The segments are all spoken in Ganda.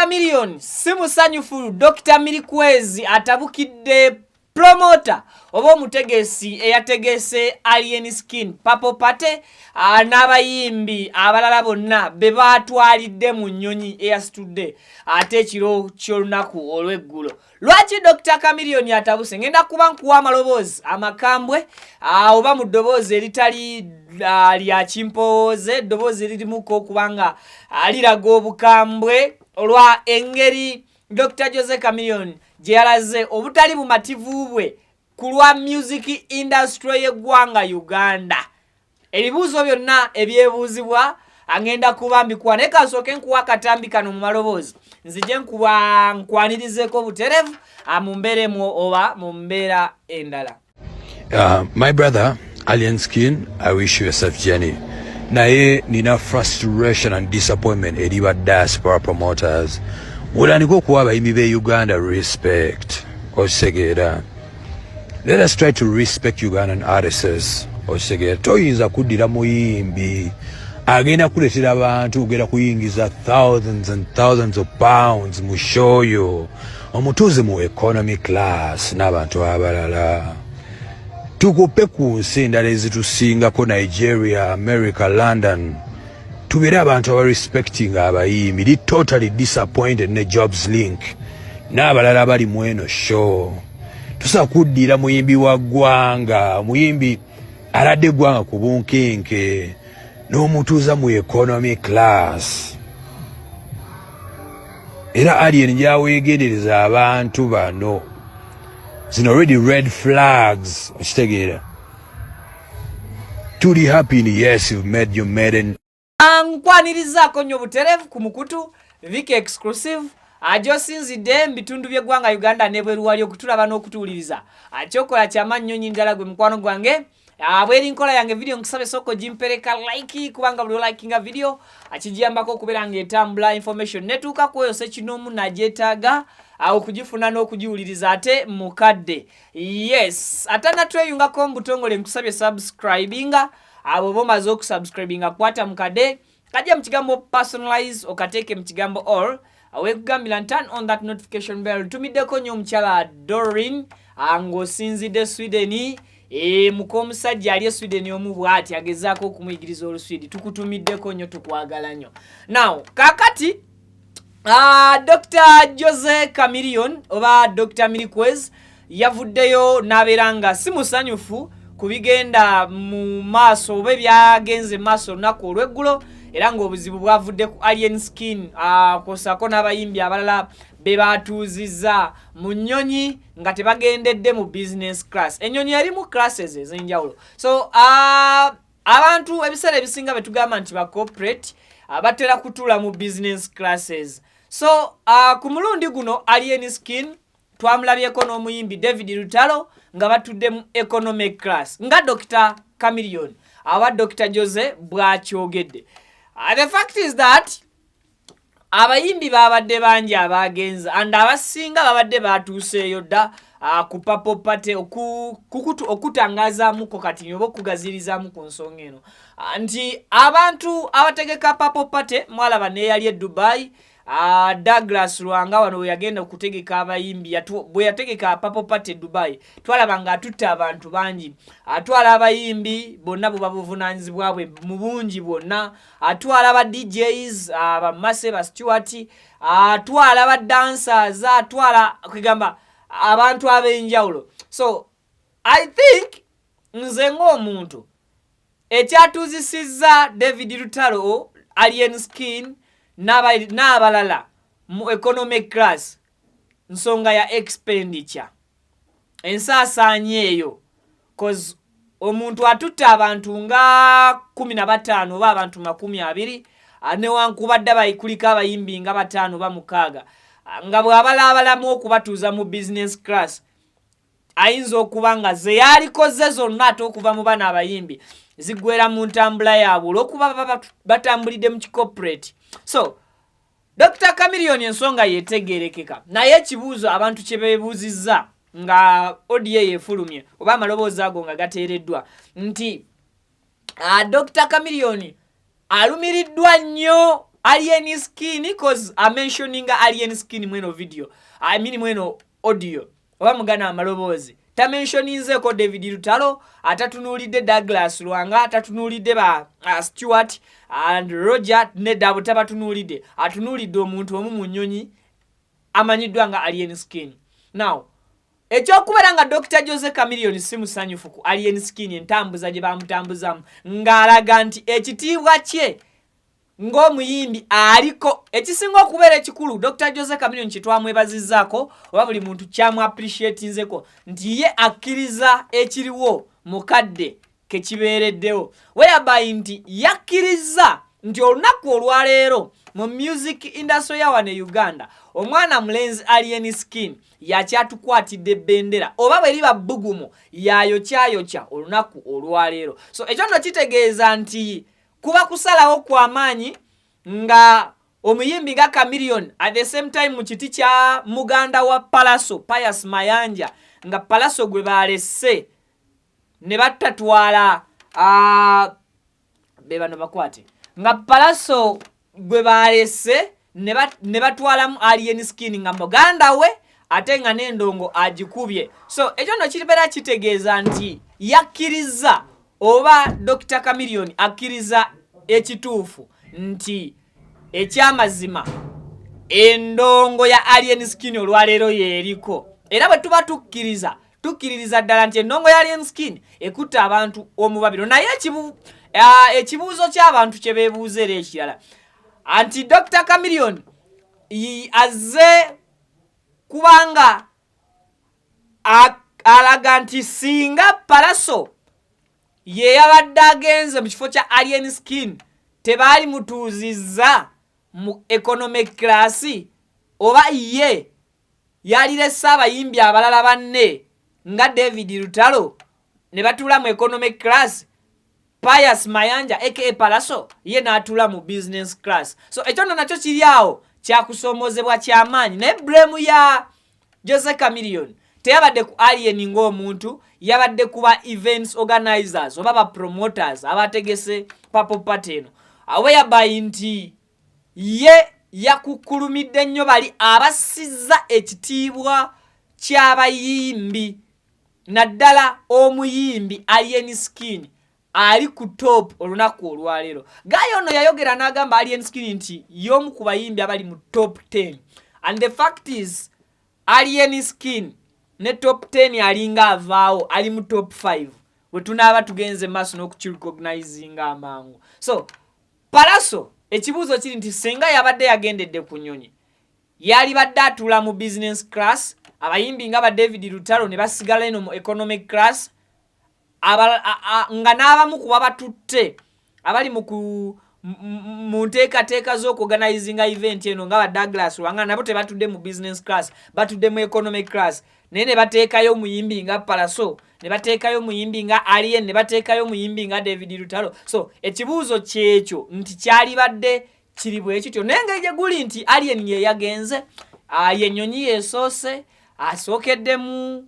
Chameleon simusanyufu Dr. Milikwezi atabukidde promoter oba omutegesi eyategese Alien Skin Purple Party n'abayimbi abalala bonna be batwalidde mu Enyonyi eyasitudde ate ekiro ky'olunaku olw'eggulo. Lwaki Dr. Chameleon Atabuse ngenda kuba nkuwa amaloboozi amakambwe oba mu ddoboozi eritali lya kimpooze, eddoboozi eririmuko okubanga liraga obukambwe olwa engeri Dr. Jose Chameleon gye yalaze obutali bumativu bwe ku lwa music industry y'eggwanga Uganda. Ebibuuzo byonna ebyebuuzibwa agenda kuba mbikuwa naye kasooke nkuwa akatambi kano mu maloboozi nzije nkwanirizeko buterevu mu mbeeremu oba mu mbeera endala. My brother Alien Skin, I wish you a safe journey. Naye nina frustration and disappointment eri ba diaspora promoters. Mulaniko kuwa abayimbi be Uganda respect. Osegera. Let us try to respect Ugandan artists. Osegera. Toyinza kuddira muyimbi agenda kuletera abantu ogera kuyingiza thousands and thousands of pounds mu show yo. Omutuuze mu economy class n'abantu abalala. Tukupe ku nsi endala ezitusingako Nigeria, America, London. Tubeere abantu aba respecting abayimbi. Li totally disappointed ne Jobs Link n'abalala bali mu eno show. Tusa kuddira muyimbi wa ggwanga, muyimbi aladde eggwanga ku bunkenke n'omutuuza mu economy class. Era Alien gyaweegereza abantu bano. It's already red flags. Tuli happy, yes, you've made your maiden. Nkwanirizako nnyo buterevu ku mukutu Viki exclusive ajosinzidde mbitundu by'eggwanga Uganda n'ebweru wali okutulaba n'okutuuliriza kyokola kyama Enyonyi ndala gwe mukwano gwange bweri nkola yange video nkusabe soko jimpereka like kubanga buli likinga video akijiyambako okubeera ng'etambula information netuuka kweyo sekinomu nagyetaaga okugifuna n'okugiwuliriza ate mukadde. Yes, atana tweyungako mbutongole nkusabye subscribinga abo bomaze okusubscribinga kwata mukadde kajja mu kigambo personalize okateeke mu kigambo all awekugambira turn on that notification bell. Tumiddeko nnyo omukyala Dorin ng'osinzidde Sweden mukomusajja ali Sweden omu bw'ati agezaako okumuyigiriza Oluswidi. Tukutumiddeko nnyo, tukwagala nnyo. Now kakati Dr. Jose Chameleon oba Dr. Milikwezi yavuddeyo n'abeera nga si musanyufu ku bigenda mu maaso oba byagenze maaso olunaku olw'eggulo era ng'obuzibu bwavudde ku Alien Skin kwosaako n'abayimbi abalala be batuuzizza mu Enyonyi nga tebagendedde mu business class. Enyonyi erimu classes ez'enjawulo. So abantu ebiseera ebisinga betugamba nti ba corporate batera kutula mu business classes. So ku mulundi guno Alien Skin twamulabyeko n'omuyimbi David Lutalo nga batudde mu economic class nga Dr. Chameleon aba Dr. Jose bw'akyogedde. The fact is that abayimbi babadde bangi abagenza and abasinga babadde batuuseeyo dda ku Purple Party okutangazaamuko kati oba okugazirizamu ku nsonga eno nti abantu abategeka Purple Party mwalaba neeyali e Dubai. Douglas Lwanga wano we yagenda okutegeka abayimbi bwe yategeka Purple Party Dubai twalaba nga atutta abantu bangi atwala abayimbi bonna buba buvunaanyizibwa bwe mu bungi bwonna atwala aba DJs aba Masse ba Stewart atwala aba dancers atwala kwegamba abantu ab'enjawulo. So I think nze ng'omuntu ekyatuuzisizza David Lutalo Alien Skin n'abalala mu economic class nsonga ya expenditure ensaasaanya eyo cause omuntu atutta abantu nga 15 oba abantu 20 newankubadde bayikuliko abayimbi nga 5 oba 6 nga bw'abalabalamu okubatuuza mu business class ayinza okuba nga ze yalikoze zonna ate okuva mu bana abayimbi ziggwera mu ntambula yaabwe olw'okuba batambulidde mu kicorporate. So Dr. Chameleon ensonga yetegerekeka naye ekibuuzo abantu kye beebuuzizza nga audio yefulumye oba amaloboozi ago nga gateereddwa nti Dr. Chameleon alumiriddwa nnyo Alien Skin cause I'm mentioning Alien Skin mweno video. I mean mweno audio. Oba mugana amalobozi. Ta mentioninze ko David Lutalo, atatunulide Douglas Luanga, atatunulide ba Stuart and Roger Nedabo tabatunulide. Atunulide omuntu omu mu Nyonyi amanyidwa nga Alien Skin. Now, ekyokubera nga Dr. Jose Chameleon simusanyufu ku Alien Skin entambuza gye bamutambuzamu ng'alaga nti ekitiibwa kye ng'omuyimbi aliko ekisinga okubeera ekikulu Dr. Jose Chameleon kitwamwebazizzaako oba buli muntu kyamu appreciatinzeko nti ye akkiriza ekiriwo mukadde kekibeereddewo whereby nti yakkiriza nti olunaku olwaleero mu music industry ya wano e Uganda omwana mulenzi Alien Skin yakyatukwatidde bendera oba bwe liba bbugumu yayokya olunaku olwaleero. So ekyo nno kitegeeza nti kuba kusalawo kw'amaanyi nga omuyimbi nga Chameleon at the same time mu kiti kya muganda wa Palaso Pius Mayanja nga Palaso gwe balesse ne batatwala bebano bakwate nga Palaso gwe balesse ne batwalamu Alien Skin nga muganda we ate nga n'endongo agikubye. So ekyo nno kibeera kitegeeza nti yakkiriza oba Dr. Chameleon akkiriza ekituufu nti ekyamazima endongo ya Alien Skin olwaleero yeeriko era bwe tuba tukkiririza ddala nti endongo ya Alien Skin ekutta abantu omubabiro naye ekibuuzo ky'abantu kye beebuuza era ekirala anti Dr. Chameleon azze kubanga alaga nti singa Palaso ye yabadde agenze mu kifo kya Alien Skin tebaali mutuuzizza mu economic class oba ye yalirese abayimbi abalala banne nga David Lutalo ne batuula mu economic class Pius Mayanja aka Palaso ye n'atuula mu business class. So ekyo nno nakyo kiri awo kyakusoomozebwa ky'amaanyi naye blame ya Jose Chameleon teyabadde ku Alien ng'omuntu yabadde kuba events organizers oba ba promoters abategese papo pateno whereby nti ye yakukulumidde nnyo bali abasizza ekitiibwa ky'abayimbi naddala omuyimbi Alien Skin ali ku top olunaku olwaleero. Gayo ono yayogera n'agamba Alien Skin nti y'omu ku bayimbi abali mu top 10 and the fact is Alien Skin ne top 10 alinga avaawo ali mu top 5 we tunaaba tugenze maaso n'okukirecognizinga amangu. So Palaso ekibuuzo kiri nti singa yabadde yagendedde ku Nyonyi yali badde atuula mu business class abayimbi nga ba David Lutalo ne basigala eno mu economic class nga n'abamu kuba batutte abali mu nteekateeka z'okuorganizinga event eno nga ba Douglas Luanga nabo tebatudde mu business class batudde mu economic class naye ne bateekayo omuyimbi nga Palaso ne bateekayo omuyimbi nga Alien ne bateekayo omuyimbi nga David Lutalo. So ekibuuzo kyekyo nti kyali badde kiri bwe kityo naye ngeri gye guli nti Alien ye yagenze Enyonyi yeesoose asookedde mu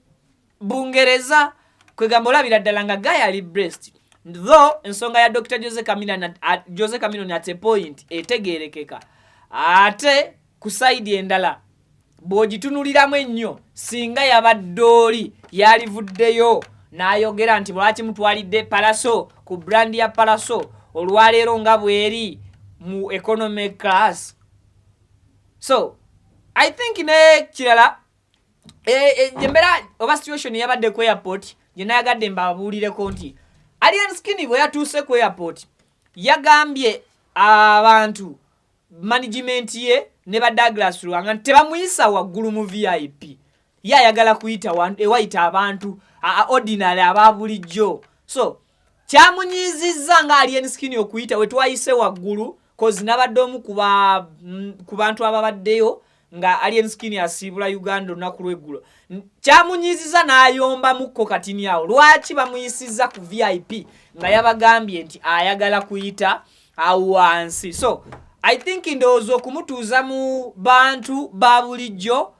Bungereza kwegamba olabira ddala nga Guy ali blessed though ensonga ya Dr. Jose Chameleon at a point etegeerekeka ate ku side endala bw'ogitunuliramu ennyo singa yabadde oli yalivuddeyo n'ayogera nti lwaki mutwalidde Palaso ku brand ya Palaso olwaleero nga bweri mu economic class. So I think ne kirala jembera oba situation yabadde ku airport gye nayagadde mbabuulireko nti Alien Skin bwe yatuuse ku airport yagambye abantu management ye ne ba Douglas Luanga tebamuyisa waggulu mu VIP ye ayagala kuyita ewayita abantu ordinary ababulijjo. So kyamunyizizza nga Alien Skin okuyita we twayise waggulu cause nabadde omu ku bantu ababaddeyo nga Alien Skin asiibula Uganda olunaku lw'eggulo kyamunyiziza n'ayomba mukko katini awo lwaki bamuyisizza ku VIP nga yabagambye nti ayagala kuyita awo wansi. So I think ndowooza okumutuuza mu bantu ba bulijjo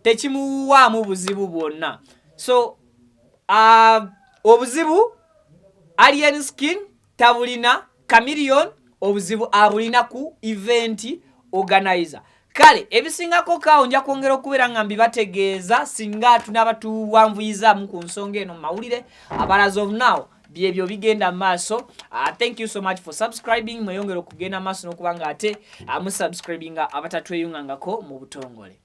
tekimuwaamu buzibu bwonna. So obuzibu Alien Skin tabulina, Chameleon obuzibu abulina ku event organizer. Kale ebisingako kawo nja kwongera okubeera nga mbibategeeza singa tunaba tuwanvuyizaamu ku nsonga eno mawulire as of now byebyo bigenda maaso. Thank you so much for subscribing. Mweyongera okugenda maaso n'okuba nga ate musubscribinga abatatweyungangako mu butongole.